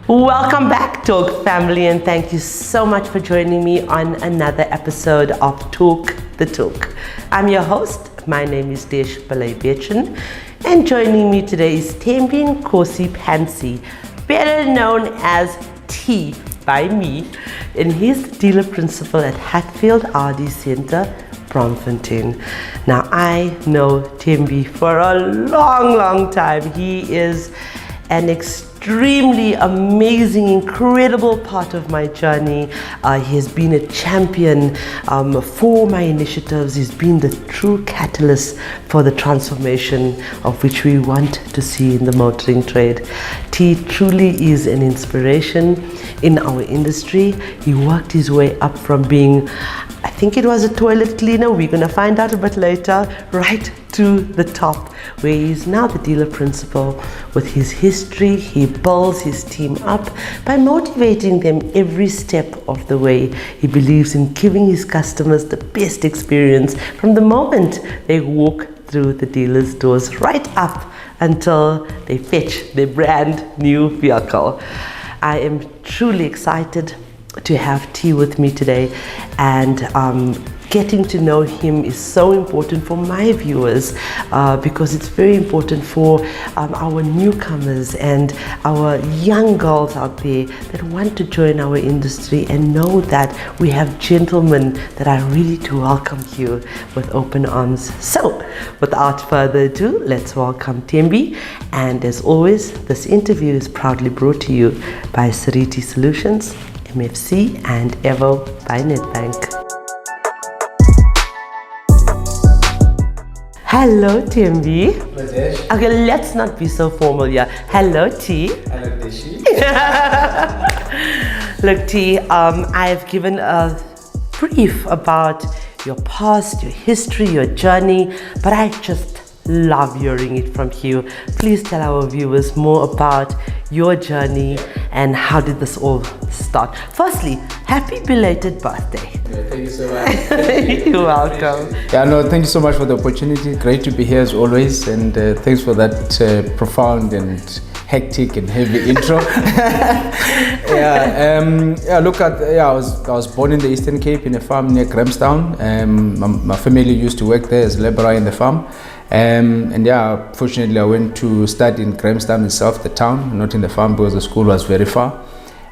Welcome back, Talk family, and thank you so much for joining me on another episode of Talk the Talk. I'm your host. My name is Desh Balai-Bechin, and joining me today is Thembinkosi Pantsi, better known as T by me, and he's the dealer principal at Hatfield Audi Center, Braamfontein. Now, I know Thembi for a long time. He is an extremely amazing, incredible part of my journey. He has been a champion for my initiatives. He's been the true catalyst for the transformation of which we want to see in the motoring trade. T truly is an inspiration in our industry. He worked his way up from being, I think it was a toilet cleaner, we're going to find out a bit later, right to the top, where he's now the dealer principal. With his history, he builds his team up by motivating them every step of the way. He believes in giving his customers the best experience from the moment they walk through the dealer's doors right up until they fetch their brand new vehicle. I am truly excited to have T with me today, and getting to know him is so important for my viewers because it's very important for our newcomers and our young girls out there that want to join our industry and know that we have gentlemen that are ready to welcome you with open arms. So without further ado, let's welcome Thembi. And as always, this interview is proudly brought to you by Seriti Solutions, MFC and Avo by Nedbank. Hello, Thembi. Hello, Desh. Okay, let's not be so formal here. Hello, T. Hello, Deshi. Look, T, I've given a brief about your past, your history, your journey, but I just love hearing it from you. Please tell our viewers more about your journey and how did this all start. Firstly, happy belated birthday. Yeah, thank you so much. Thank you. You're welcome. Yeah, no, thank you so much for the opportunity. Great to be here as always, and thanks for that profound and hectic and heavy intro. I was born in the Eastern Cape in a farm near Grahamstown. My family used to work there as labourer in the farm. Fortunately I went to study in Grahamstown itself, the town, not in the farm because the school was very far.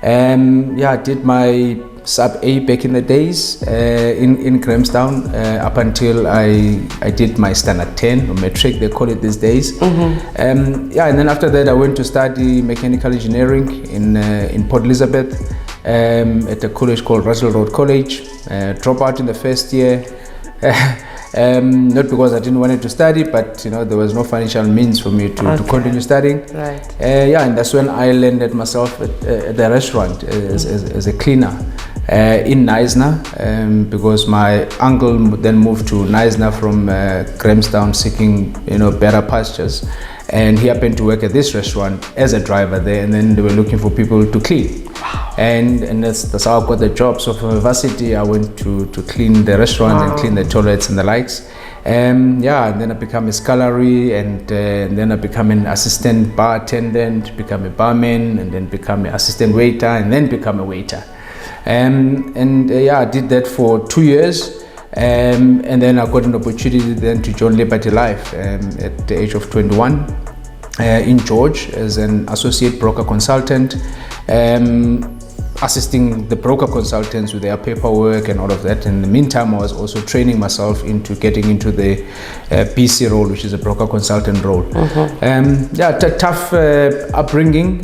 I did my sub A back in the days in Grahamstown up until I did my standard 10 or matric, they call it these days. And then after that I went to study mechanical engineering in Port Elizabeth at a college called Russell Road College. Dropped out in the first year. Not because I didn't want to study, but there was no financial means for me to continue studying. Right. And that's when I landed myself at the restaurant as a cleaner in Knysna, because my uncle then moved to Knysna from Grahamstown seeking better pastures, and he happened to work at this restaurant as a driver there, and then they were looking for people to clean. Wow. And that's how I got the job. So from university I went to clean the restaurant and clean the toilets and the likes. And then I became a scullery, and then I became an assistant bar attendant, become a barman, and then become an assistant waiter, and then become a waiter. I did that for 2 years. And then I got an opportunity then to join Liberty Life at the age of 21 in George as an associate broker consultant, assisting the broker consultants with their paperwork and all of that. In the meantime, I was also training myself into getting into the BC role, which is a broker consultant role. Tough upbringing,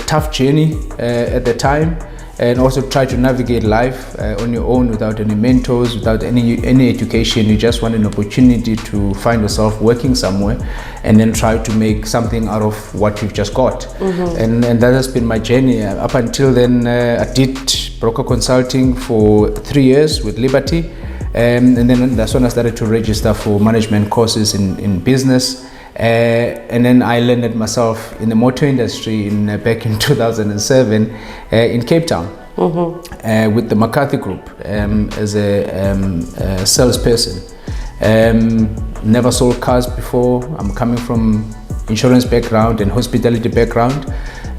tough journey at the time. And also try to navigate life on your own without any mentors, without any education. You just want an opportunity to find yourself working somewhere and then try to make something out of what you've just got. And that has been my journey. Up until then, I did broker consulting for 3 years with Liberty. And then that's when I started to register for management courses in business. And then I landed myself in the motor industry back in 2007 in Cape Town with the McCarthy Group as a salesperson. Never sold cars before. I'm coming from insurance background and hospitality background.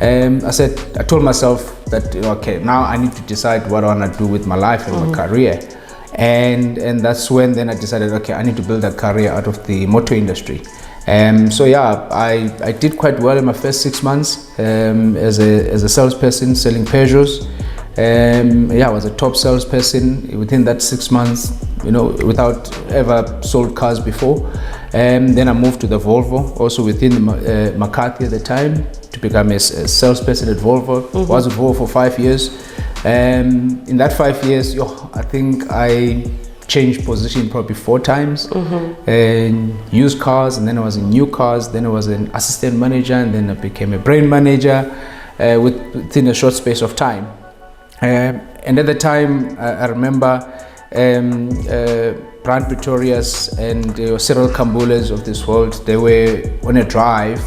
I told myself that, okay, now I need to decide what I want to do with my life and my career. And that's when then I decided, okay, I need to build a career out of the motor industry. So yeah, I did quite well in my first 6 months as a salesperson selling Peugeots. I was a top salesperson within that 6 months, without ever sold cars before. Then I moved to the Volvo, also within McCarthy at the time, to become a salesperson at Volvo. Was at Volvo for 5 years. In that 5 years, I think I changed position probably 4 times. And used cars, and then I was in new cars, then I was an assistant manager, and then I became a brand manager within a short space of time. And at the time, I remember Brand Pretorius and Cyril Kambulas of this world, they were on a drive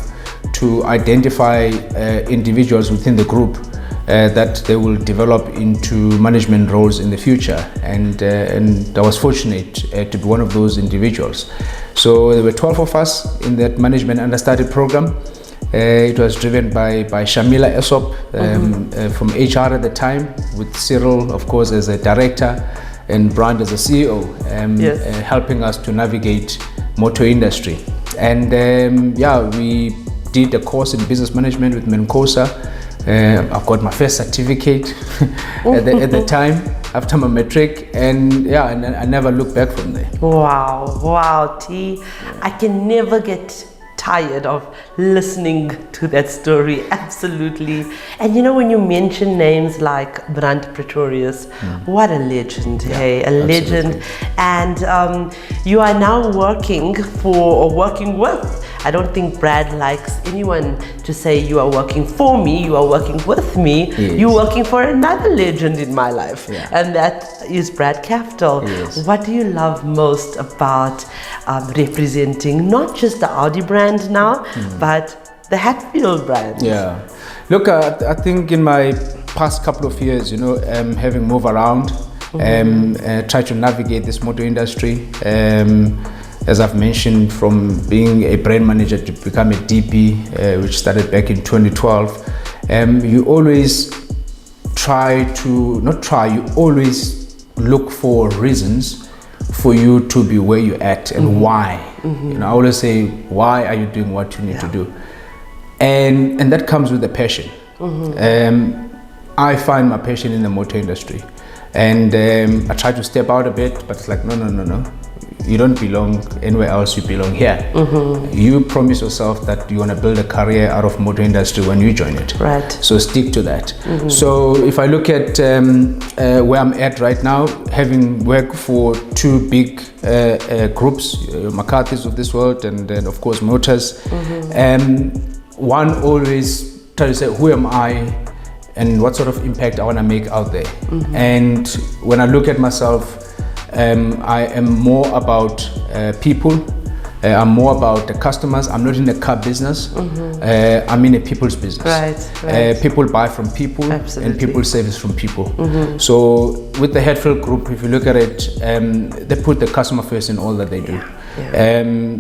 to identify individuals within the group that they will develop into management roles in the future. And I was fortunate to be one of those individuals. So there were 12 of us in that management understudy program. It was driven by Shamila Esop from HR at the time, with Cyril, of course, as a director and Brand as a CEO, helping us to navigate motor industry. And we did a course in business management with Menkosa. I got my first certificate at the time after my matric, and I never looked back from there. Wow, T. I can never get tired of listening to that story, absolutely. And when you mention names like Brand Pretorius, what a legend, a legend. And you are now working with, I don't think Brad likes anyone to say you are working for me, you are working with me. Yes. You're working for another legend in my life, and that is Brad Capital. Yes. What do you love most about representing not just the Audi brand now, but the Hatfield brand? Yeah. Look, I think in my past couple of years, having moved around, try to navigate this motor industry, as I've mentioned, from being a brand manager to become a DP, which started back in 2012, you always you always look for reasons for you to be where you're at and why. I always say, why are you doing what you need to do? And that comes with a passion. I find my passion in the motor industry, and I try to step out a bit, but it's like, no. You don't belong anywhere else, you belong here. You promise yourself that you want to build a career out of motor industry when you join it. Right. So stick to that. So if I look at where I'm at right now, having worked for 2 big groups, McCarthy's of this world, and then of course Motors, one always try to say, who am I and what sort of impact I want to make out there. And when I look at myself, I am more about people. I'm more about the customers. I'm not in the car business. I'm in a people's business. Right. People buy from people. Absolutely. And people service from people. So with the Hatfield Group, if you look at it, they put the customer first in all that they do.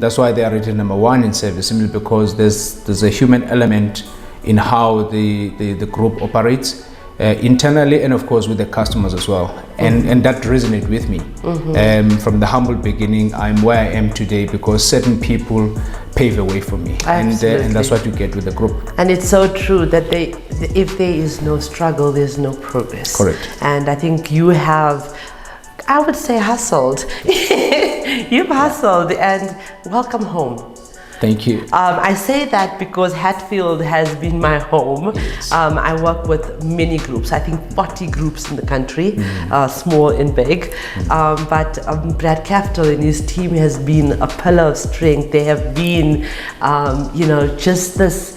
That's why they are rated number 1 in service, simply because there's a human element in how the group operates. Internally, and of course with the customers as well, and that resonated with me. From the humble beginning, I'm where I am today because certain people pave a way for me, and that's what you get with the group. And it's so true that if there is no struggle, there's no progress. Correct. And I think you have, I would say, hustled. You've hustled, and welcome home. Thank you. I say that because Hatfield has been my home. Yes. I work with many groups, I think 40 groups in the country, small and big. But Brad Capital and his team has been a pillar of strength. They have been, just this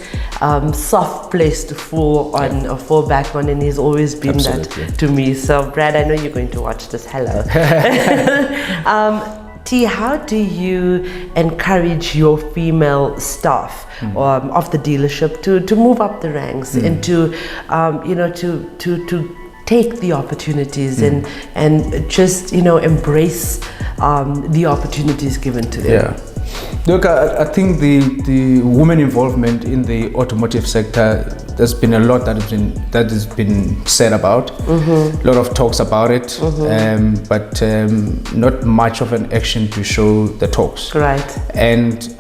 soft place to fall on or fall back on, and he's always been Absolutely. That to me. So Brad, I know you're going to watch this. Hello. T, how do you encourage your female staff of the dealership to move up the ranks and to take the opportunities and just embrace the opportunities given to them? Yeah. Look, I think the women involvement in the automotive sector there's been a lot that has been said about, a lot of talks about it, but not much of an action to show the talks. Right. And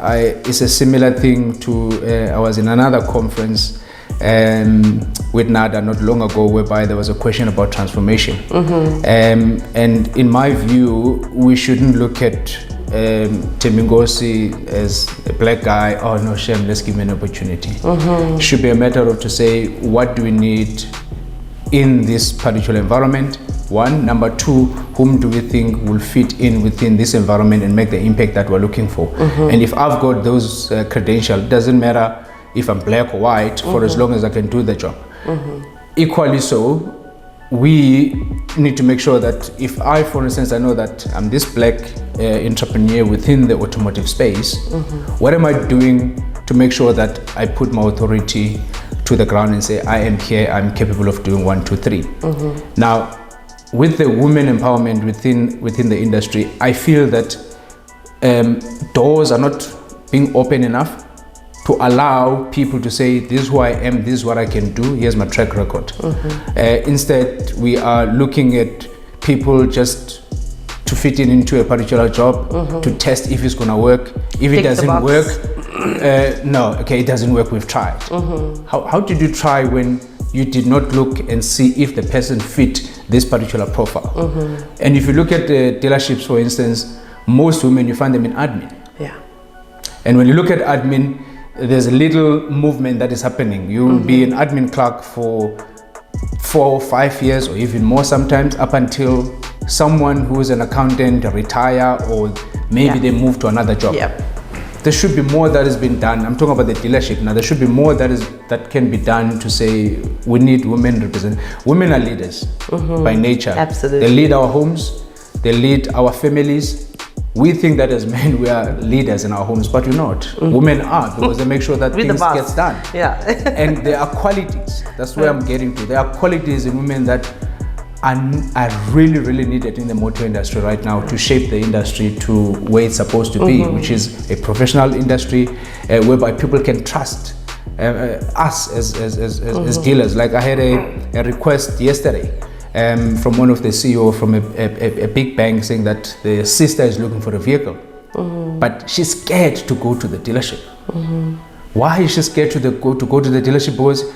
it's a similar thing to, I was in another conference with NADA not long ago, whereby there was a question about transformation. And in my view, we shouldn't look at Thembinkosi as a black guy, oh no shame, let's give him an opportunity. It should be a matter of to say, what do we need in this particular environment? One. Number two, whom do we think will fit in within this environment and make the impact that we're looking for? And if I've got those credentials, it doesn't matter if I'm black or white, for as long as I can do the job. Equally so, we need to make sure that if I, for instance, I know that I'm this black entrepreneur within the automotive space, what am I doing to make sure that I put my authority to the ground and say, I am here, I'm capable of doing 1, 2, 3. Now, with the women empowerment within the industry, I feel that doors are not being open enough to allow people to say, this is who I am, this is what I can do, here's my track record. Instead, we are looking at people just to fit into a particular job, to test if it's going to work. If it doesn't work, no, okay, it doesn't work, we've tried. How did you try when you did not look and see if the person fit this particular profile? And if you look at the dealerships, for instance, most women, you find them in admin. Yeah. And when you look at admin, there's a little movement that is happening. You will be an admin clerk for 4 or 5 years, or even more sometimes, up until someone who is an accountant retire, or maybe they move to another job. There should be more that has been done. I'm talking about the dealership now. There should be more that can be done to say we need women represent. Women are leaders by nature. Absolutely. They lead our homes. They lead our families. We think that as men we are leaders in our homes, but we're not. Women are, because they make sure that things get done. And there are qualities. That's where I'm getting to. There are qualities in women that are really, really needed in the motor industry right now to shape the industry to where it's supposed to be, which is a professional industry whereby people can trust us as dealers. Like I had a request yesterday from one of the CEO from a big bank saying that the sister is looking for a vehicle, but she's scared to go to the dealership. Why is she scared to go to the dealership? Because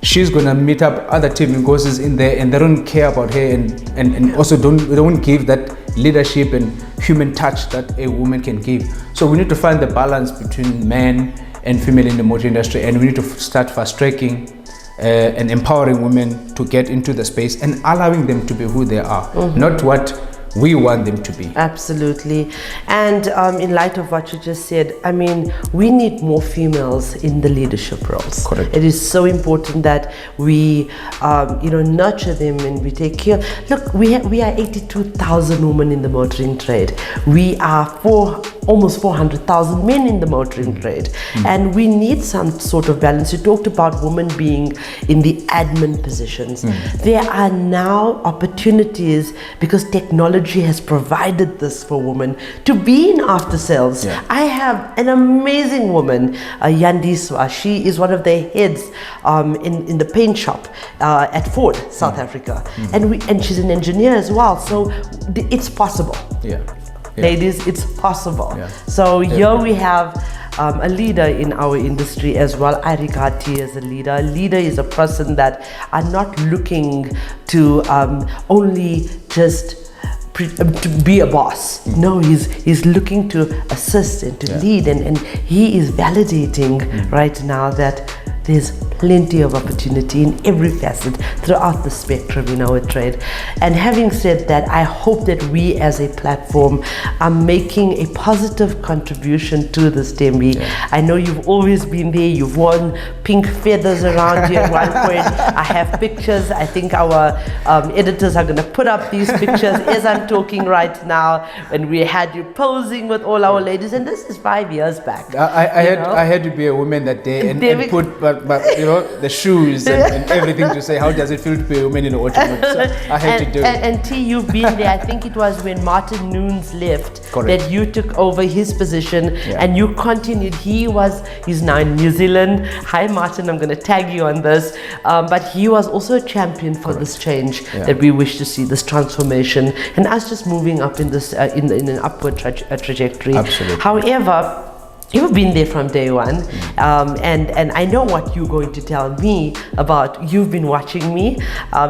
she's gonna meet up other Thembinkosis in there, and they don't care about her, and also don't give that leadership and human touch that a woman can give. So we need to find the balance between men and female in the motor industry, and we need to start fast-tracking and empowering women to get into the space and allowing them to be who they are, not what we want them to be. Absolutely. And in light of what you just said, I mean, we need more females in the leadership roles. Correct. It is so important that we, nurture them and we take care. Look, we are 82,000 women in the motoring trade. We are almost 400,000 men in the motoring trade, and we need some sort of balance. You talked about women being in the admin positions. There are now opportunities because technology has provided this for women to be in after sales. I have an amazing woman, Yandiswa. She is one of the heads in the paint shop at Ford, South Africa, and she's an engineer as well. So it's possible. Ladies, it's possible. So here we have a leader in our industry as well. I regard T as a leader. A leader is a person that are not looking to only just to be a boss. No, he's looking to assist and to lead, and he is validating right now that there's plenty of opportunity in every facet throughout the spectrum in our trade. And having said that, I hope that we as a platform are making a positive contribution to this, Thembi. I know you've always been there. You've worn pink feathers around you at one point. I have pictures. I think our editors are going to put up these pictures as I'm talking right now, when we had you posing with all our ladies, and this is 5 years back. I had to be a woman that day and put but the shoes and everything to say, how does it feel to be a woman in the automotive? So I had to do it. And T, you've been there. I think it was when Martin Nunes left that you took over his position and you continued. He's now in New Zealand. Hi, Martin, I'm going to tag you on this. But he was also a champion for this change that we wish to see, this transformation, and us just moving up in this in an upward trajectory. Absolutely. However, you've been there from day one, and I know what you're going to tell me about. You've been watching me.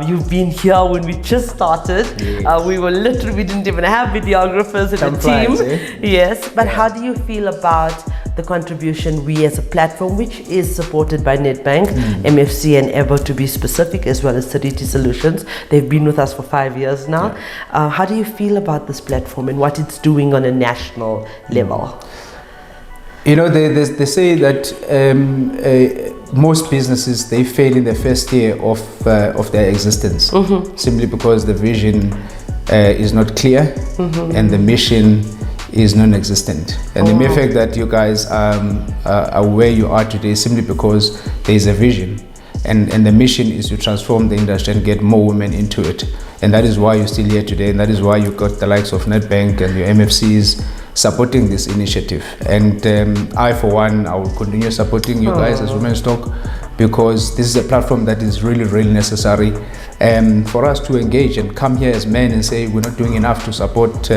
You've been here when we just started. Yes. We didn't even have videographers in the team. Yes, but how do you feel about the contribution we as a platform, which is supported by Nedbank, MFC and Avo to be specific, as well as Seriti Solutions? They've been with us for 5 years now. How do you feel about this platform and what it's doing on a national level? You know, they say that most businesses, they fail in the first year of their existence, simply because the vision is not clear and the mission is non-existent. And the mere fact that you guys are where you are today is simply because there is a vision. And the mission is to transform the industry and get more women into it. And that is why you're still here today, and that is why you've got the likes of Nedbank and your MFCs supporting this initiative. And I, for one, I will continue supporting you guys as Women's Talk, because this is a platform that is really, really necessary for us to engage and come here as men and say we're not doing enough to support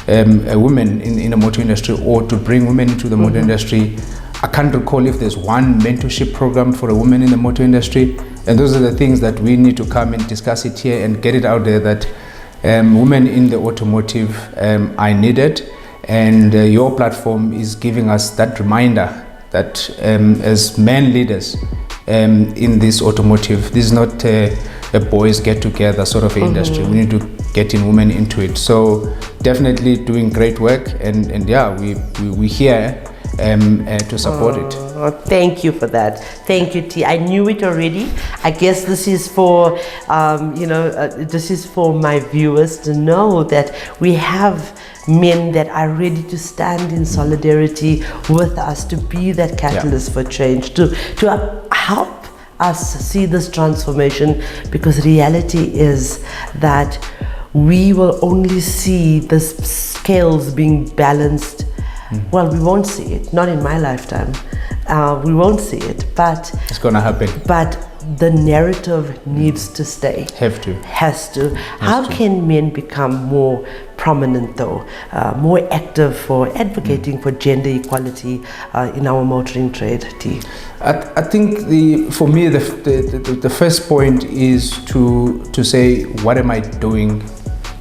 women in the motor industry, or to bring women into the motor industry. I can't recall if there's one mentorship program for a woman in the motor industry. And those are the things that we need to come and discuss it here and get it out there, that women in the automotive are needed. And your platform is giving us that reminder that as men leaders in this automotive, this is not a boys get together sort of industry. We need to get in women into it. So definitely doing great work, and yeah, we here to support it. Thank you for that. Thank you, T. I knew it already. I guess this is for this is for my viewers to know that we have men that are ready to stand in solidarity with us, to be that catalyst for change, to help us see this transformation, because reality is that we will only see the scales being balanced. Well, we won't see it, not in my lifetime. We won't see it, but it's gonna happen. But the narrative needs to stay. Has to. How can men become more prominent, though, more active for advocating for gender equality in our motoring trade, T? I think for me the first point is to say, what am I doing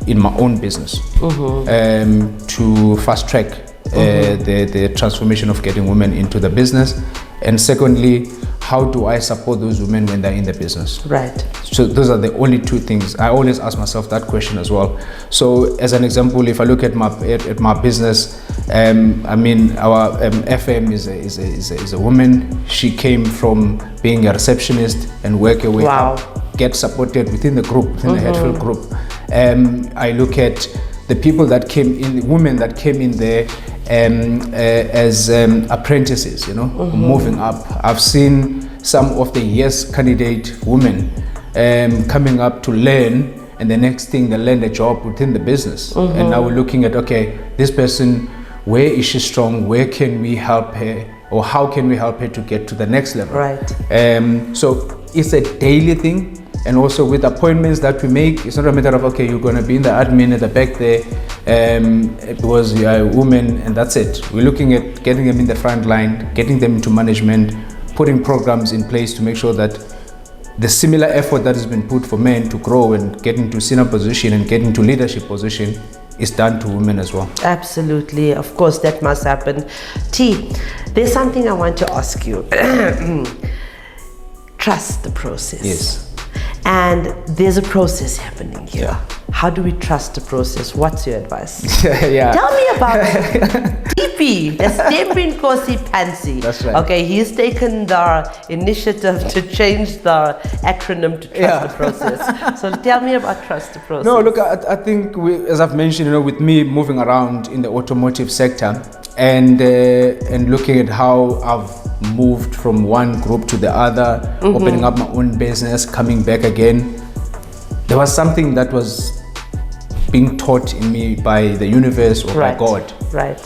in my own business to fast track the transformation of getting women into the business, and secondly, how do I support those women when they're in the business? Right. So those are the only two things. I always ask myself that question as well. So as an example, if I look at my business, I mean, our FM is a woman. She came from being a receptionist and work her way up, get supported within the group, within the Hatfield group. I look at the people that came in, women that came in there as apprentices, moving up. I've seen some of the yes candidate women coming up to learn, and the next thing they land a job within the business. And now we're looking at, okay, this person, where is she strong? Where can we help her, or how can we help her to get to the next level? Right. So it's a daily thing. And also with appointments that we make, it's not a matter of, okay, you're going to be in the admin at the back there because you are a woman and that's it. We're looking at getting them in the front line, getting them into management, putting programs in place to make sure that the similar effort that has been put for men to grow and get into senior position and get into leadership position is done to women as well. Absolutely. Of course, that must happen. T, there's something I want to ask you. Trust the process. Yes. And there's a process happening here. Yeah. How do we trust the process? What's your advice? Tell me about TP, that's Thembinkosi Pantsi. That's right. Okay, he's taken the initiative to change the acronym to trust the process. So tell me about trust the process. No, look, I think as I've mentioned, with me moving around in the automotive sector and looking at how I've moved from one group to the other, opening up my own business, coming back again. There was something that was being taught in me by the universe or by God. Right.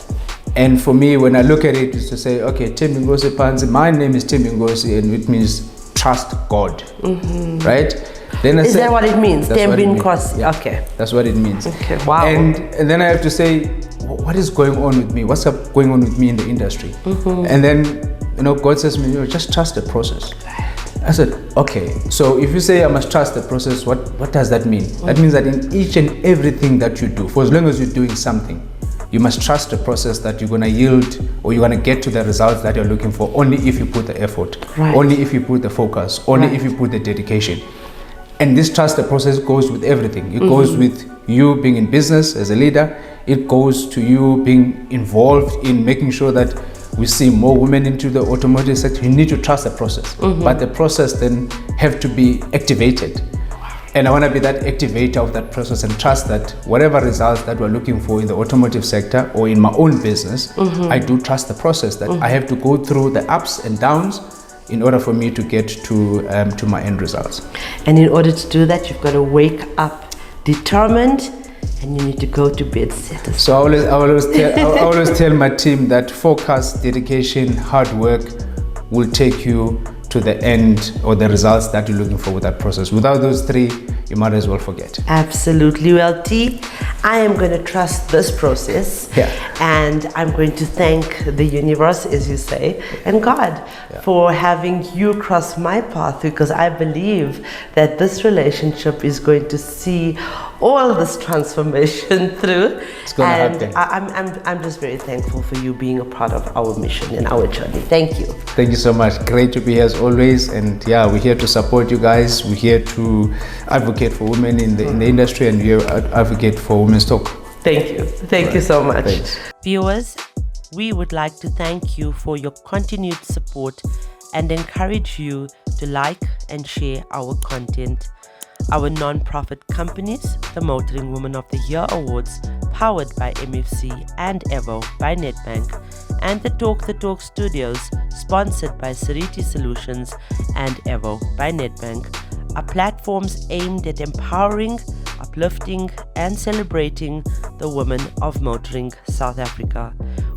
And for me, when I look at it, is to say, okay, Thembinkosi Pantsi, my name is Thembinkosi, and it means trust God, right? Then Is that what it means? Thembinkosi. Yeah. Okay. That's what it means. Okay. Wow. And then I have to say, what is going on with me? What's going on with me in the industry? And then, God says to me, just trust the process. I said, okay, so if you say I must trust the process, what does that mean? That means that in each and everything that you do, for as long as you're doing something, you must trust the process that you're going to yield or you're going to get to the results that you're looking for only if you put the effort, only if you put the focus, only if you put the dedication. And this trust the process goes with everything. It goes with you being in business as a leader. It goes to you being involved in making sure that we see more women into the automotive sector. You need to trust the process, but the process then have to be activated. And I want to be that activator of that process and trust that whatever results that we're looking for in the automotive sector or in my own business, I do trust the process that I have to go through the ups and downs in order for me to get to my end results. And in order to do that, you've got to wake up determined, and you need to go to bed satisfied. So I always tell my team that focus, dedication, hard work will take you to the end or the results that you're looking for with that process. Without those three, you might as well forget. Absolutely. Well, T, I am going to trust this process, and I'm going to thank the universe, as you say, and God for having you cross my path, because I believe that this relationship is going to see all this transformation through. It's going to happen. I'm just very thankful for you being a part of our mission and our journey. Thank you. Thank you so much. Great to be here as always. And we're here to support you guys. We're here to advocate for women in the industry, and we're advocate for women's talk. Thank you. Thank you so much. Thanks. Viewers, we would like to thank you for your continued support and encourage you to like and share our content. Our non-profit companies, the Motoring Woman of the Year Awards, powered by MFC and Avo by Nedbank, and the Talk Studios, sponsored by Seriti Solutions and Avo by Nedbank, are platforms aimed at empowering, uplifting, and celebrating the women of motoring South Africa.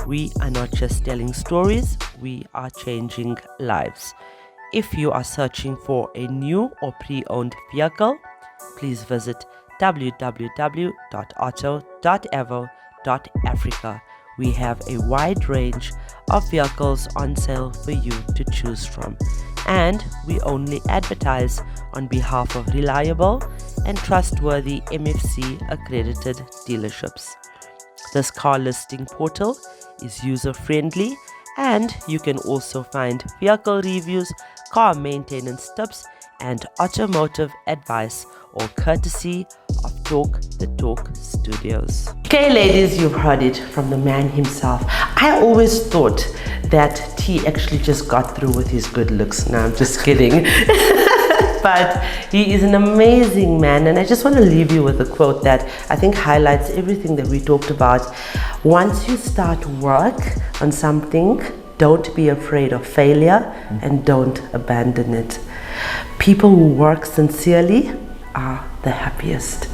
We are not just telling stories, we are changing lives. If you are searching for a new or pre-owned vehicle, please visit www.auto.avo.africa. We have a wide range of vehicles on sale for you to choose from, and we only advertise on behalf of reliable and trustworthy MFC accredited dealerships. This car listing portal is user-friendly, and you can also find vehicle reviews, car maintenance tips, and automotive advice, all courtesy of Talk Studios. Okay, ladies, you've heard it from the man himself. I always thought that T actually just got through with his good looks. No, I'm just kidding. But he is an amazing man, and I just want to leave you with a quote that I think highlights everything that we talked about. Once you start work on something, don't be afraid of failure and don't abandon it. People who work sincerely are the happiest.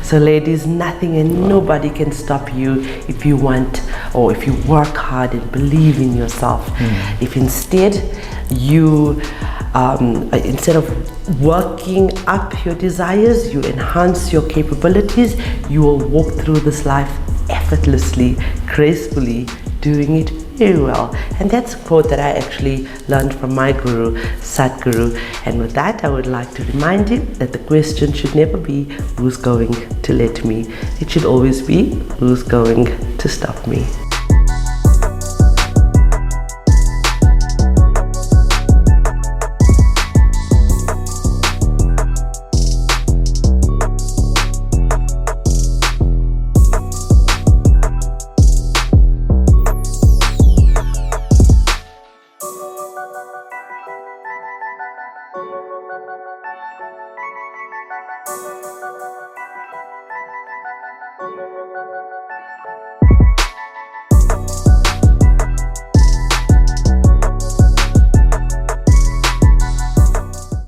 So ladies, nothing and nobody can stop you if you want, or if you work hard and believe in yourself. If instead you instead of working up your desires, you enhance your capabilities, you will walk through this life effortlessly, gracefully, doing it very well. And that's a quote that I actually learned from my guru, Sadhguru. And with that, I would like to remind you that the question should never be, who's going to let me? It should always be, who's going to stop me?